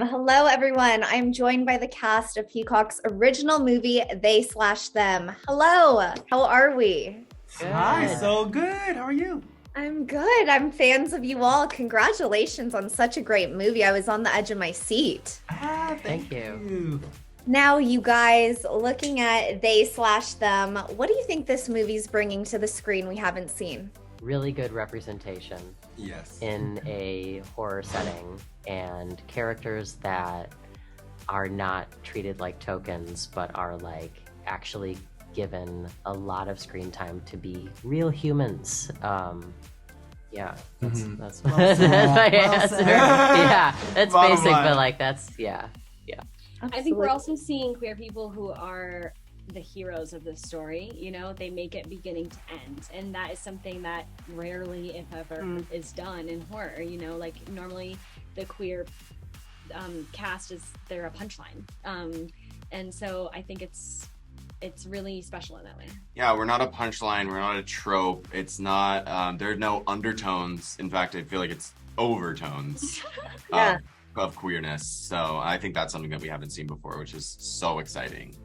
Hello, everyone. I'm joined by the cast of Peacock's original movie, They Slash Them. Hello, how are we? Hi, Good. so good. How are you? I'm good. I'm fans of you all. Congratulations on such a great movie. I was on the edge of my seat. Thank Thank you. you. Now, you guys, looking at They Slash Them, what do you think this movie's bringing to the screen we haven't seen? Really good representation Yes. in a horror setting and characters that are not treated like tokens, but are like actually given a lot of screen time to be real humans. Yeah, that's Well that's said. my Well answer. said. Yeah, that's Bottom basic, line. but like that's yeah. I think we're also seeing queer people who are the heroes of this story. You know, they make it beginning to end, and that is something that rarely, if ever, is done in horror. You know, like normally the queer cast is they're a punchline, and so I think it's really special in that way. Yeah, we're not a punchline. We're not a trope. It's not. There are no undertones. In fact, I feel like it's overtones Yeah. of queerness. So I think that's something that we haven't seen before, which is so exciting.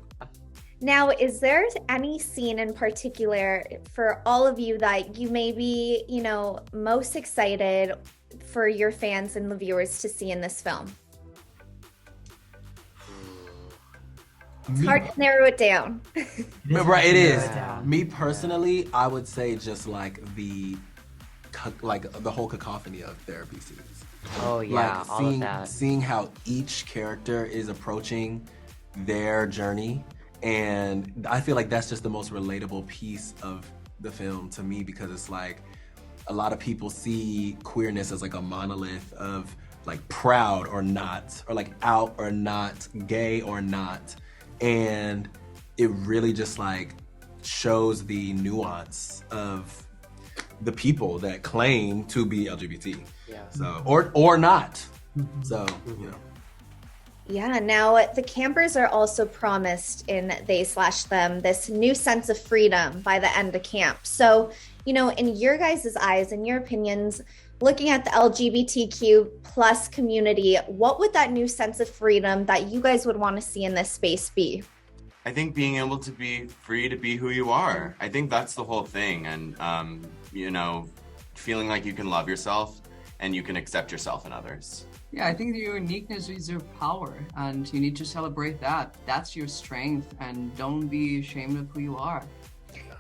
Now, is there any scene in particular for all of you that you may be, most excited for your fans and the viewers to see in this film? It's hard to narrow it down. Right, it is. Yeah. Me personally, I would say just like the whole cacophony of therapy scenes. Oh yeah, Like all seeing of that. seeing how each character is approaching their journey, and I feel like that's just the most relatable piece of the film to me, because it's like a lot of people see queerness as like a monolith of like proud or not, or like out or not, gay or not, and it really just like shows the nuance of the people that claim to be LGBT. Yeah. So or not. So, you know. Yeah, now the campers are also promised in They Slash Them this new sense of freedom by the end of camp. So, in your guys' eyes, in your opinions, looking at the LGBTQ plus community, what would that new sense of freedom that you guys would want to see in this space be? I think being able to be free to be who you are. I think that's the whole thing. And, feeling like you can love yourself and you can accept yourself and others. Yeah, I think your uniqueness is your power, and you need to celebrate that. That's your strength, and don't be ashamed of who you are.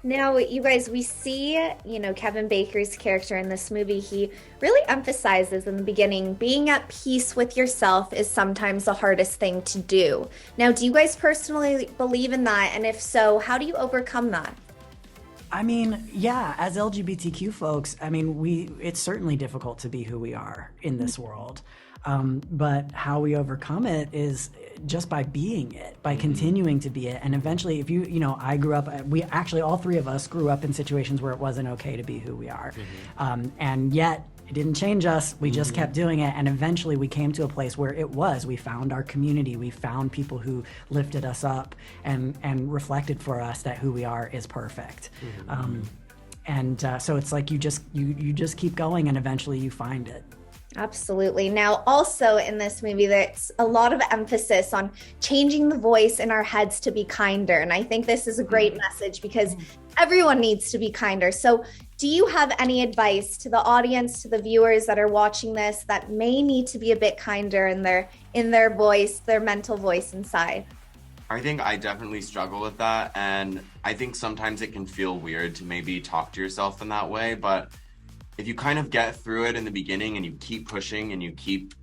Now, you guys, we see, Kevin Baker's character in this movie, he really emphasizes in the beginning, being at peace with yourself is sometimes the hardest thing to do. Now, do you guys personally believe in that? And if so, how do you overcome that? I mean, yeah, as LGBTQ folks, I mean, it's certainly difficult to be who we are in this world. But how we overcome it is just by being it, by continuing to be it. And eventually, if I grew up, all three of us grew up in situations where it wasn't okay to be who we are. And yet, it didn't change us. We just kept doing it. And eventually we came to a place where it was. We found our community. We found people who lifted us up and reflected for us that who we are is perfect. So it's like you just keep going, and eventually you find it. Absolutely. Now, also in this movie, there's a lot of emphasis on changing the voice in our heads to be kinder. And I think this is a great message because everyone needs to be kinder. So do you have any advice to the audience, to the viewers that are watching this that may need to be a bit kinder in their voice, their mental voice inside? I think I definitely struggle with that. And I think sometimes it can feel weird to maybe talk to yourself in that way. But if you kind of get through it in the beginning and you keep pushing and you keep,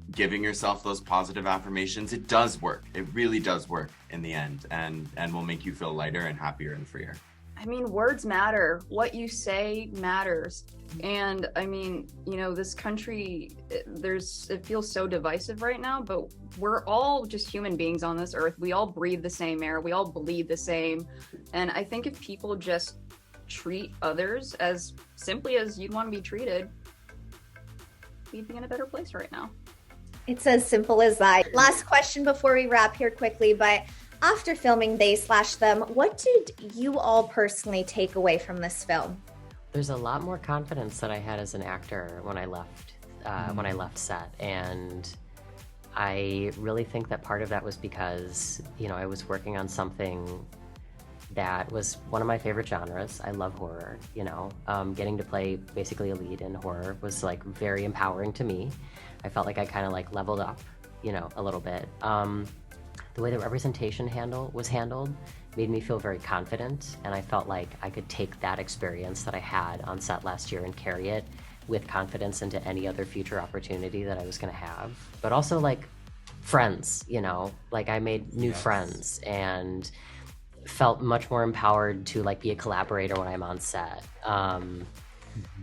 giving yourself those positive affirmations, it does work. It really does work in the end, and will make you feel lighter and happier and freer. I mean, words matter. What you say matters. And I mean, this country, it feels so divisive right now, but we're all just human beings on this earth. We all breathe the same air. We all bleed the same. And I think if people just treat others as simply as you'd want to be treated, we'd be in a better place right now. It's as simple as that. Last question before we wrap here quickly, but after filming They Slash Them, what did you all personally take away from this film? There's a lot more confidence that I had as an actor when I left set, and I really think that part of that was because, you know, I was working on something that was one of my favorite genres. I love horror, you know. Getting to play basically a lead in horror was like very empowering to me. I felt like I kind of like leveled up, you know, a little bit. The way the representation was handled made me feel very confident, and I felt like I could take that experience that I had on set last year and carry it with confidence into any other future opportunity that I was gonna have. But also like friends, you know, like I made new friends and felt much more empowered to like be a collaborator when I'm on set.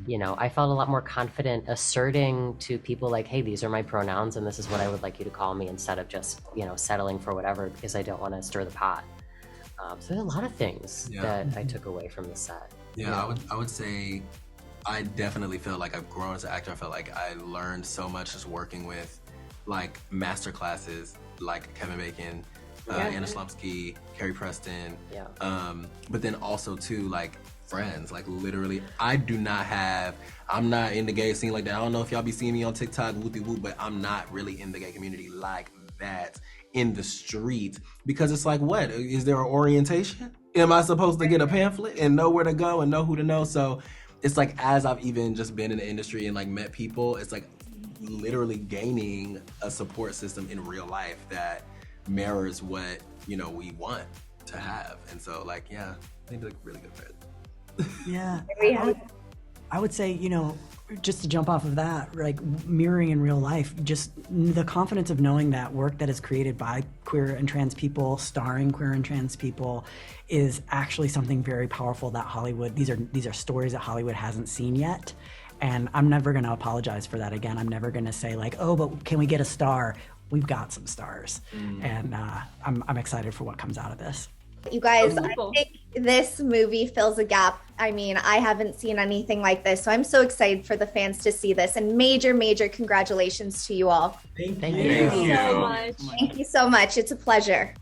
You know, I felt a lot more confident asserting to people like, hey, these are my pronouns and this is what I would like you to call me, instead of just, you know, settling for whatever because I don't want to stir the pot. So there's a lot of things that I took away from the set. Yeah, I would say I definitely feel like I've grown as an actor. I felt like I learned so much just working with like master classes like Kevin Bacon, Anna Slumsky, Carrie Preston. But then also too, like friends, like literally I'm not in the gay scene like that. I don't know if y'all be seeing me on TikTok, whoopty whoop, but I'm not really in the gay community like that in the street, because it's like, what is there an orientation? Am I supposed to get a pamphlet and know where to go and know who to know? So it's like, as I've even just been in the industry and like met people, it's like literally gaining a support system in real life that mirrors what, you know, we want to have. And so like, yeah, I think like really good fit. Yeah, I would say, you know, just to jump off of that, like mirroring in real life, just the confidence of knowing that work that is created by queer and trans people, starring queer and trans people, is actually something very powerful that Hollywood, these are stories that Hollywood hasn't seen yet. And I'm never going to apologize for that again. I'm never going to say like, oh, but can we get a star? We've got some stars. And I'm excited for what comes out of this. You guys, I think this movie fills a gap. I mean, I haven't seen anything like this, so I'm so excited for the fans to see this, and major congratulations to you all. Thank you. Thank you so much. Thank you so much. It's a pleasure.